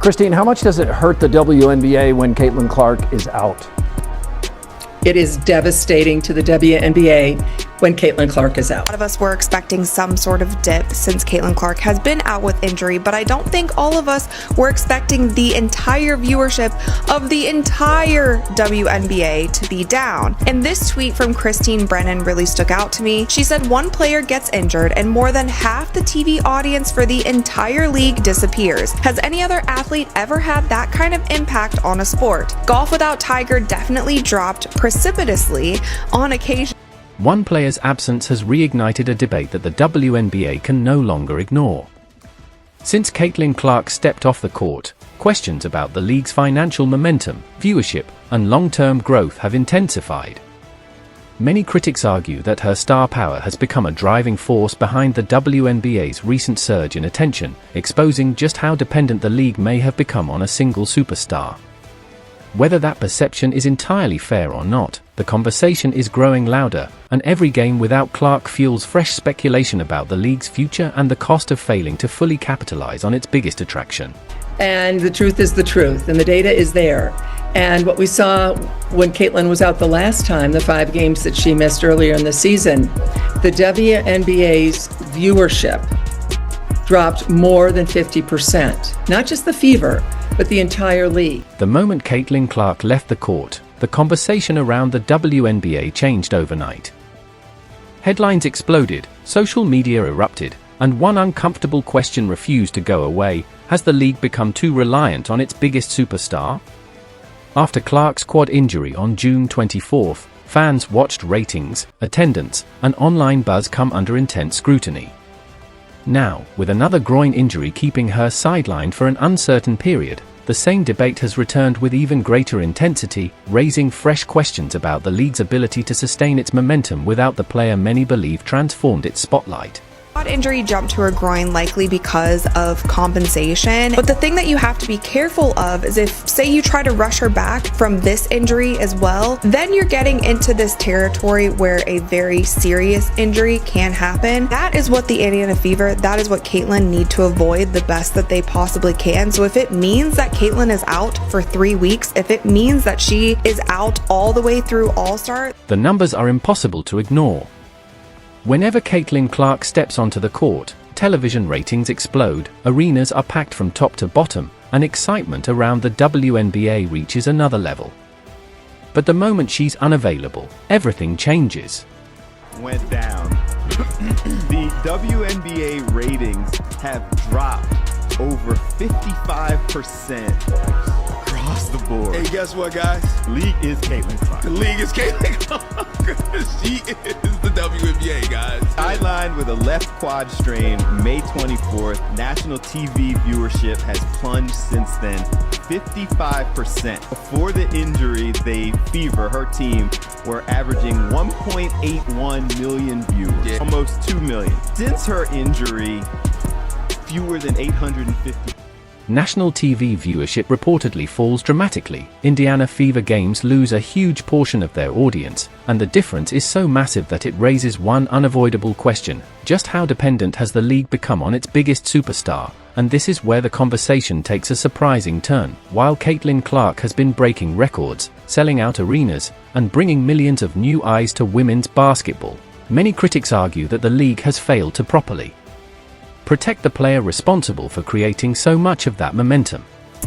Christine, how much does it hurt the WNBA when Caitlin Clark is out? It is devastating to the WNBA when Caitlin Clark is out. A lot of us were expecting some sort of dip since Caitlin Clark has been out with injury, but I don't think all of us were expecting the entire viewership of the entire WNBA to be down. And this tweet from Christine Brennan really stuck out to me. She said one player gets injured and more than half the TV audience for the entire league disappears. Has any other athlete ever had that kind of impact on a sport? Golf without Tiger definitely dropped precipitously on occasion. One player's absence has reignited a debate that the WNBA can no longer ignore. Since Caitlin Clark stepped off the court, questions about the league's financial momentum, viewership, and long-term growth have intensified. Many critics argue that her star power has become a driving force behind the WNBA's recent surge in attention, exposing just how dependent the league may have become on a single superstar. Whether that perception is entirely fair or not, the conversation is growing louder, and every game without Clark fuels fresh speculation about the league's future and the cost of failing to fully capitalize on its biggest attraction. And the truth is the truth, and the data is there. And what we saw when Caitlin was out the last time, the 5 games that she missed earlier in the season, the WNBA's viewership dropped more than 50%. Not just the Fever, but the entire league. The moment Caitlin Clark left the court, the conversation around the WNBA changed overnight. Headlines exploded, social media erupted, and one uncomfortable question refused to go away: has the league become too reliant on its biggest superstar? After Clark's quad injury on June 24th, fans watched ratings, attendance, and online buzz come under intense scrutiny. Now, with another groin injury keeping her sidelined for an uncertain period, the same debate has returned with even greater intensity, raising fresh questions about the league's ability to sustain its momentum without the player many believe transformed its spotlight. Injury jumped to her groin likely because of compensation, but the thing that you have to be careful of is if, say, you try to rush her back from this injury as well, then you're getting into this territory where a very serious injury can happen. That is what the Indiana Fever, that is what Caitlin need to avoid the best that they possibly can. So if it means that Caitlin is out for 3 weeks, if it means that she is out all the way through All-Star, the numbers are impossible to ignore. Whenever Caitlin Clark steps onto the court, television ratings explode, arenas are packed from top to bottom, and excitement around the WNBA reaches another level. But the moment she's unavailable, everything changes. Went down. The WNBA ratings have dropped over 55% across the board. Hey, guess what, guys? League is Caitlin Clark. The league is Caitlin Clark. She is the WNBA, guys. Sidelined with a left quad strain May 24th. National TV viewership has plunged since then 55%. Before the injury, the Fever, her team, were averaging 1.81 million viewers, almost 2 million. Since her injury, fewer than 850. National TV viewership reportedly falls dramatically. Indiana Fever games lose a huge portion of their audience, and the difference is so massive that it raises one unavoidable question: just how dependent has the league become on its biggest superstar? And this is where the conversation takes a surprising turn. While Caitlin Clark has been breaking records, selling out arenas, and bringing millions of new eyes to women's basketball, many critics argue that the league has failed to properly protect the player responsible for creating so much of that momentum.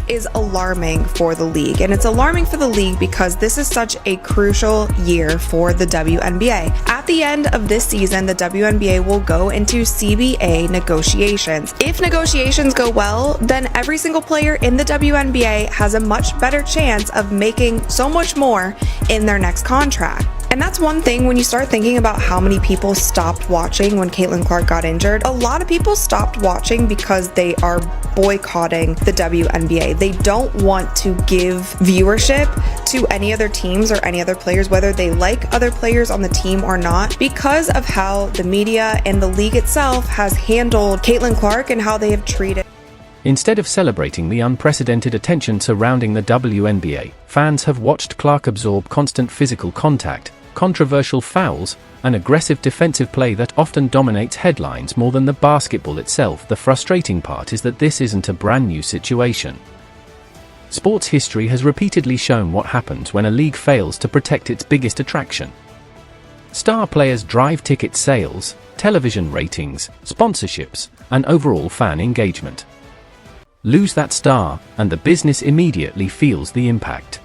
Is alarming for the league, and it's alarming for the league because this is such a crucial year for the WNBA. At the end of this season, the WNBA will go into CBA negotiations. If negotiations go well, then every single player in the WNBA has a much better chance of making so much more in their next contract. And that's one thing when you start thinking about how many people stopped watching when Caitlin Clark got injured. A lot of people stopped watching because they are boycotting the WNBA. They don't want to give viewership to any other teams or any other players, whether they like other players on the team or not, because of how the media and the league itself has handled Caitlin Clark and how they have treated. Instead of celebrating the unprecedented attention surrounding the WNBA, fans have watched Clark absorb constant physical contact, controversial fouls, and aggressive defensive play that often dominates headlines more than the basketball itself. The frustrating part is that this isn't a brand new situation. Sports history has repeatedly shown what happens when a league fails to protect its biggest attraction. Star players drive ticket sales, television ratings, sponsorships, and overall fan engagement. Lose that star, and the business immediately feels the impact.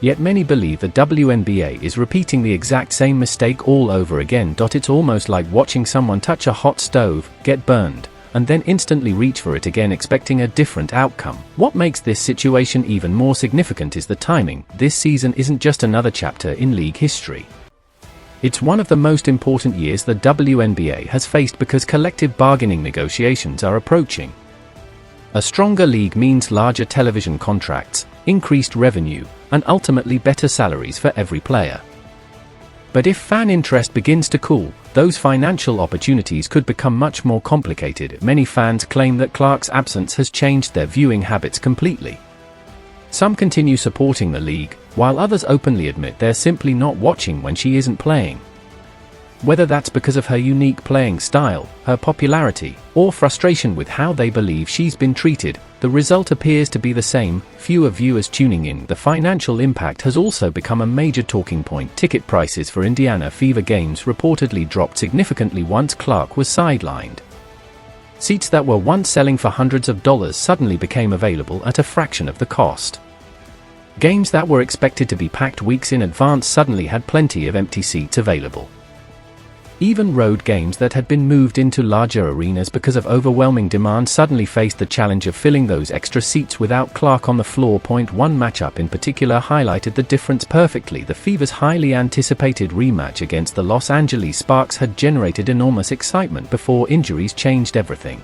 Yet many believe the WNBA is repeating the exact same mistake all over again. It's almost like watching someone touch a hot stove, get burned, and then instantly reach for it again expecting a different outcome. What makes this situation even more significant is the timing. This season isn't just another chapter in league history. It's one of the most important years the WNBA has faced because collective bargaining negotiations are approaching. A stronger league means larger television contracts, increased revenue, and ultimately better salaries for every player. But if fan interest begins to cool, those financial opportunities could become much more complicated. Many fans claim that Clark's absence has changed their viewing habits completely. Some continue supporting the league, while others openly admit they're simply not watching when she isn't playing. Whether that's because of her unique playing style, her popularity, or frustration with how they believe she's been treated, the result appears to be the same: fewer viewers tuning in. The financial impact has also become a major talking point. Ticket prices for Indiana Fever games reportedly dropped significantly once Clark was sidelined. Seats that were once selling for hundreds of dollars suddenly became available at a fraction of the cost. Games that were expected to be packed weeks in advance suddenly had plenty of empty seats available. Even road games that had been moved into larger arenas because of overwhelming demand suddenly faced the challenge of filling those extra seats without Clark on the floor. One matchup in particular highlighted the difference perfectly. The Fever's highly anticipated rematch against the Los Angeles Sparks had generated enormous excitement before injuries changed everything.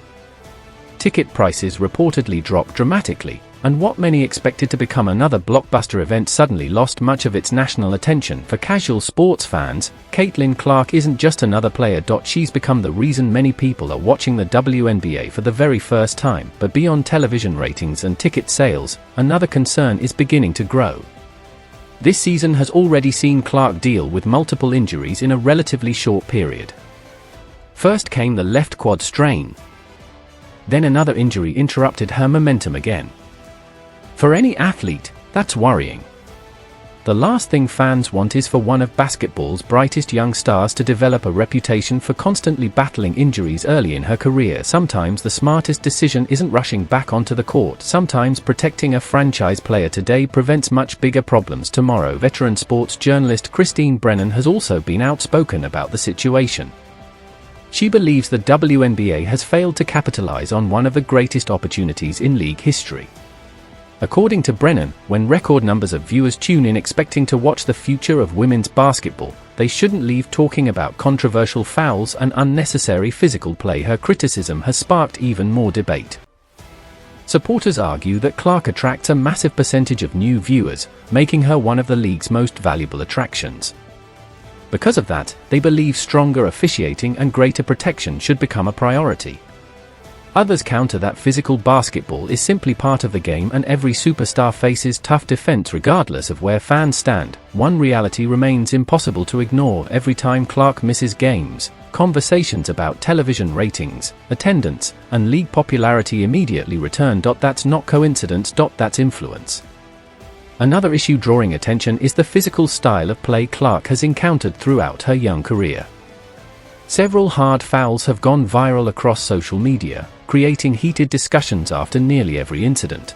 Ticket prices reportedly dropped dramatically, and what many expected to become another blockbuster event suddenly lost much of its national attention. For casual sports fans, Caitlin Clark isn't just another player. She's become the reason many people are watching the WNBA for the very first time. But beyond television ratings and ticket sales, another concern is beginning to grow. This season has already seen Clark deal with multiple injuries in a relatively short period. First came the left quad strain. Then another injury interrupted her momentum again. For any athlete, that's worrying. The last thing fans want is for one of basketball's brightest young stars to develop a reputation for constantly battling injuries early in her career. Sometimes the smartest decision isn't rushing back onto the court. Sometimes protecting a franchise player today prevents much bigger problems tomorrow. Veteran sports journalist Christine Brennan has also been outspoken about the situation. She believes the WNBA has failed to capitalize on one of the greatest opportunities in league history. According to Brennan, when record numbers of viewers tune in expecting to watch the future of women's basketball, they shouldn't leave talking about controversial fouls and unnecessary physical play. Her criticism has sparked even more debate. Supporters argue that Clark attracts a massive percentage of new viewers, making her one of the league's most valuable attractions. Because of that, they believe stronger officiating and greater protection should become a priority. Others counter that physical basketball is simply part of the game and every superstar faces tough defense regardless of where fans stand. One reality remains impossible to ignore: every time Clark misses games, conversations about television ratings, attendance, and league popularity immediately return. That's not coincidence. That's influence. Another issue drawing attention is the physical style of play Clark has encountered throughout her young career. Several hard fouls have gone viral across social media, creating heated discussions after nearly every incident.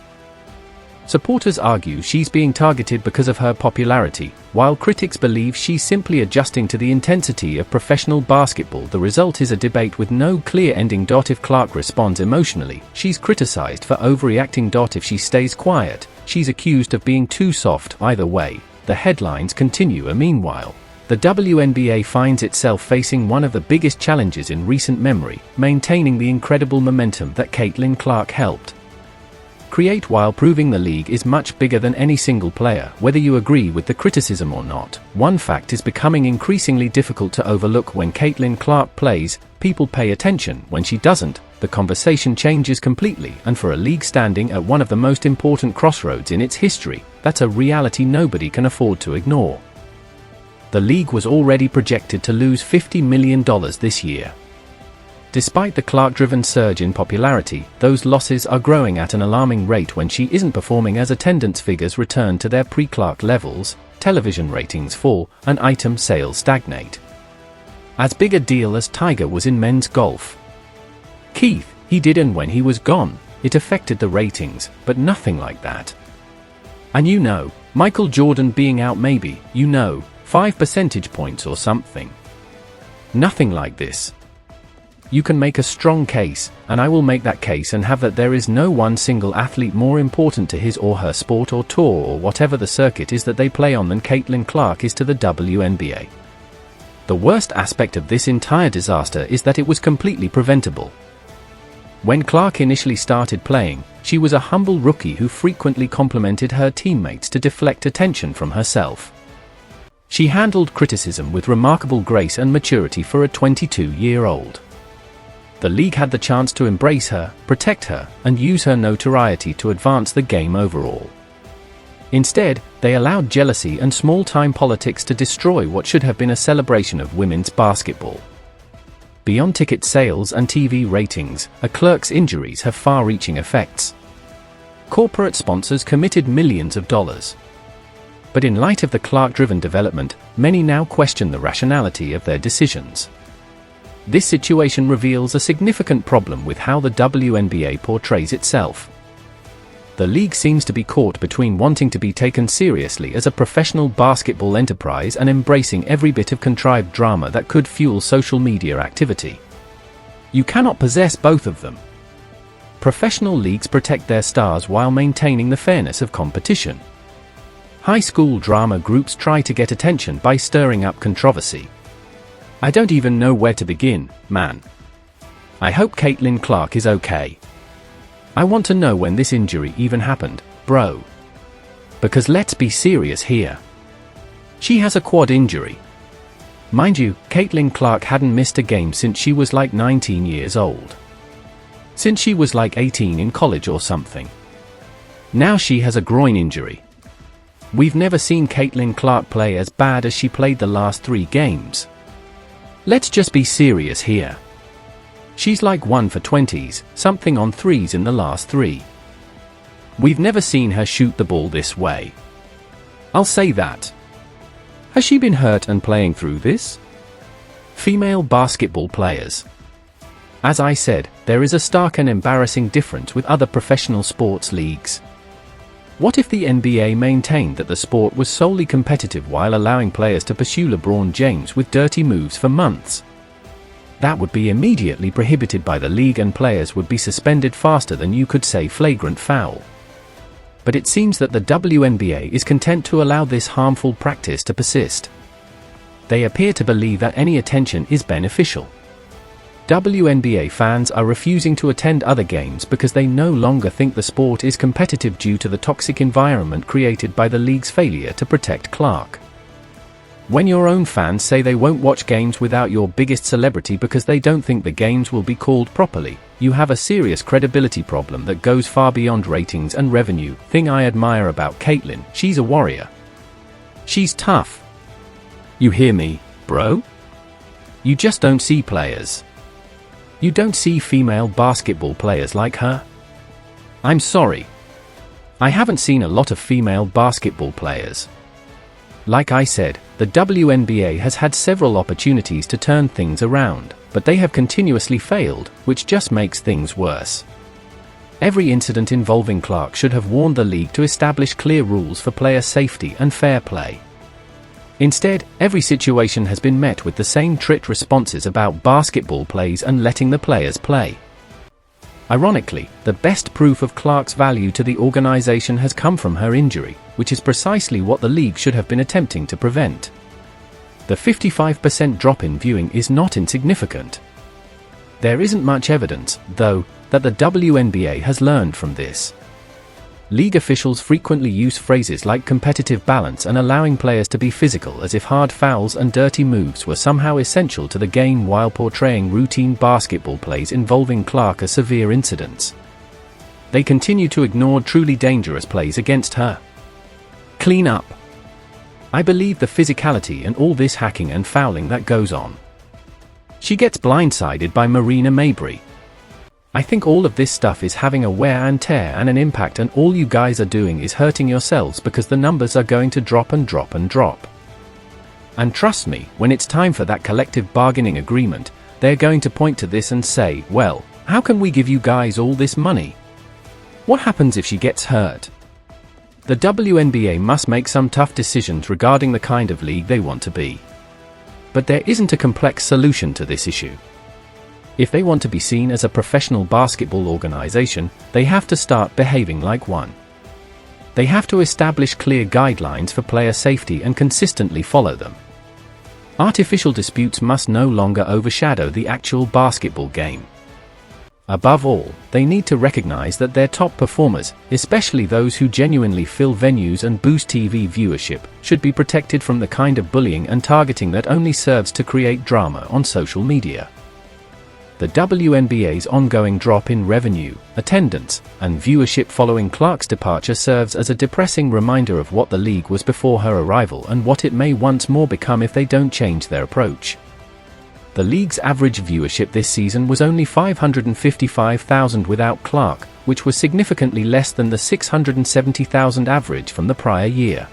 Supporters argue she's being targeted because of her popularity, while critics believe she's simply adjusting to the intensity of professional basketball. The result is a debate with no clear ending. If Clark responds emotionally, she's criticized for overreacting. If she stays quiet, she's accused of being too soft. Either way, the headlines continue. Meanwhile, the WNBA finds itself facing one of the biggest challenges in recent memory: maintaining the incredible momentum that Caitlin Clark helped create while proving. The league is much bigger than any single player. Whether you agree with the criticism or not, one fact is becoming increasingly difficult to overlook: when Caitlin Clark plays, people pay attention. When she doesn't, the conversation changes completely. And for a league standing at one of the most important crossroads in its history, that's a reality nobody can afford to ignore. The league was already projected to lose $50 million this year. Despite the Clark-driven surge in popularity, those losses are growing at an alarming rate when she isn't performing as attendance figures return to their pre-Clark levels, television ratings fall, and item sales stagnate. As big a deal as Tiger was in men's golf. Keith, he did, and when he was gone, it affected the ratings, but nothing like that. And Michael Jordan being out maybe, 5 percentage points or something. Nothing like this. You can make a strong case, and I will make that case and have that there is no one single athlete more important to his or her sport or tour or whatever the circuit is that they play on than Caitlin Clark is to the WNBA. The worst aspect of this entire disaster is that it was completely preventable. When Clark initially started playing, she was a humble rookie who frequently complimented her teammates to deflect attention from herself. She handled criticism with remarkable grace and maturity for a 22-year-old. The league had the chance to embrace her, protect her, and use her notoriety to advance the game overall. Instead, they allowed jealousy and small-time politics to destroy what should have been a celebration of women's basketball. Beyond ticket sales and TV ratings, a Clark's injuries have far-reaching effects. Corporate sponsors committed millions of dollars. But in light of the Clark-driven development, many now question the rationality of their decisions. This situation reveals a significant problem with how the WNBA portrays itself. The league seems to be caught between wanting to be taken seriously as a professional basketball enterprise and embracing every bit of contrived drama that could fuel social media activity. You cannot possess both of them. Professional leagues protect their stars while maintaining the fairness of competition. High school drama groups try to get attention by stirring up controversy. I don't even know where to begin, man. I hope Caitlin Clark is okay. I want to know when this injury even happened, bro. Because let's be serious here. She has a quad injury. Mind you, Caitlin Clark hadn't missed a game since she was like 19 years old. Since she was like 18 in college or something. Now she has a groin injury. We've never seen Caitlin Clark play as bad as she played the last 3 games. Let's just be serious here. She's like 1 for 20s, something on 3s in the last 3. We've never seen her shoot the ball this way. I'll say that. Has she been hurt and playing through this? Female basketball players. As I said, there is a stark and embarrassing difference with other professional sports leagues. What if the NBA maintained that the sport was solely competitive while allowing players to pursue LeBron James with dirty moves for months? That would be immediately prohibited by the league and players would be suspended faster than you could say flagrant foul. But it seems that the WNBA is content to allow this harmful practice to persist. They appear to believe that any attention is beneficial. WNBA fans are refusing to attend other games because they no longer think the sport is competitive due to the toxic environment created by the league's failure to protect Clark. When your own fans say they won't watch games without your biggest celebrity because they don't think the games will be called properly, you have a serious credibility problem that goes far beyond ratings and revenue. Thing I admire about Caitlin, she's a warrior. She's tough. You hear me, bro? You just don't see players. You don't see female basketball players like her? I'm sorry. I haven't seen a lot of female basketball players. Like I said, the WNBA has had several opportunities to turn things around, but they have continuously failed, which just makes things worse. Every incident involving Clark should have warned the league to establish clear rules for player safety and fair play. Instead, every situation has been met with the same trite responses about basketball plays and letting the players play. Ironically, the best proof of Clark's value to the organization has come from her injury, which is precisely what the league should have been attempting to prevent. The 55% drop in viewing is not insignificant. There isn't much evidence, though, that the WNBA has learned from this. League officials frequently use phrases like competitive balance and allowing players to be physical as if hard fouls and dirty moves were somehow essential to the game while portraying routine basketball plays involving Clark as severe incidents. They continue to ignore truly dangerous plays against her. Clean up. I believe the physicality and all this hacking and fouling that goes on. She gets blindsided by Marina Mabrey. I think all of this stuff is having a wear and tear and an impact, and all you guys are doing is hurting yourselves because the numbers are going to drop and drop and drop. And trust me, when it's time for that collective bargaining agreement, they're going to point to this and say, well, how can we give you guys all this money? What happens if she gets hurt? The WNBA must make some tough decisions regarding the kind of league they want to be. But there isn't a complex solution to this issue. If they want to be seen as a professional basketball organization, they have to start behaving like one. They have to establish clear guidelines for player safety and consistently follow them. Artificial disputes must no longer overshadow the actual basketball game. Above all, they need to recognize that their top performers, especially those who genuinely fill venues and boost TV viewership, should be protected from the kind of bullying and targeting that only serves to create drama on social media. The WNBA's ongoing drop in revenue, attendance, and viewership following Clark's departure serves as a depressing reminder of what the league was before her arrival and what it may once more become if they don't change their approach. The league's average viewership this season was only 555,000 without Clark, which was significantly less than the 670,000 average from the prior year.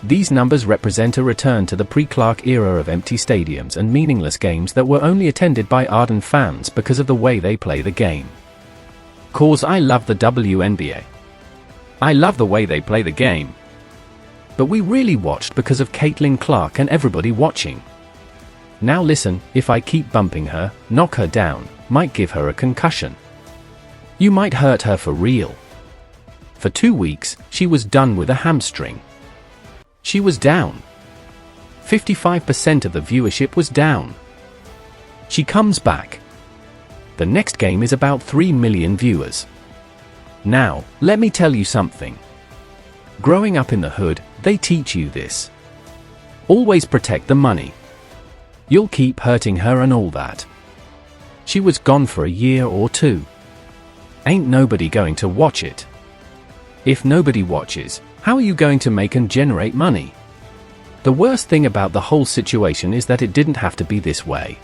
These numbers represent a return to the pre-Clark era of empty stadiums and meaningless games that were only attended by ardent fans because of the way they play the game. Cause I love the WNBA. I love the way they play the game. But we really watched because of Caitlin Clark and everybody watching. Now listen, if I keep bumping her, knock her down, might give her a concussion. You might hurt her for real. For 2 weeks, she was done with a hamstring. She was down. 55% of the viewership was down. She comes back. The next game is about 3 million viewers. Now, let me tell you something. Growing up in the hood, they teach you this. Always protect the money. You'll keep hurting her and all that. She was gone for a year or two. Ain't nobody going to watch it. If nobody watches, how are you going to make and generate money? The worst thing about the whole situation is that it didn't have to be this way.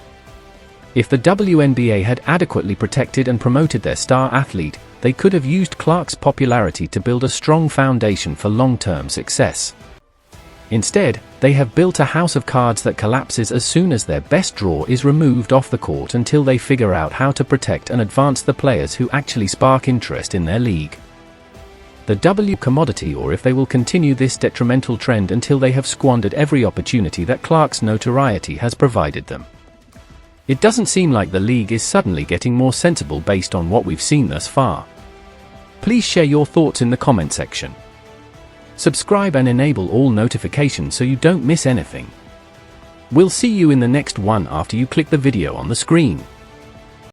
If the WNBA had adequately protected and promoted their star athlete, they could have used Clark's popularity to build a strong foundation for long-term success. Instead, they have built a house of cards that collapses as soon as their best draw is removed off the court until they figure out how to protect and advance the players who actually spark interest in their league. The W commodity, or if they will continue this detrimental trend until they have squandered every opportunity that Clark's notoriety has provided them. It doesn't seem like the league is suddenly getting more sensible based on what we've seen thus far. Please share your thoughts in the comment section. Subscribe and enable all notifications so you don't miss anything. We'll see you in the next one after you click the video on the screen.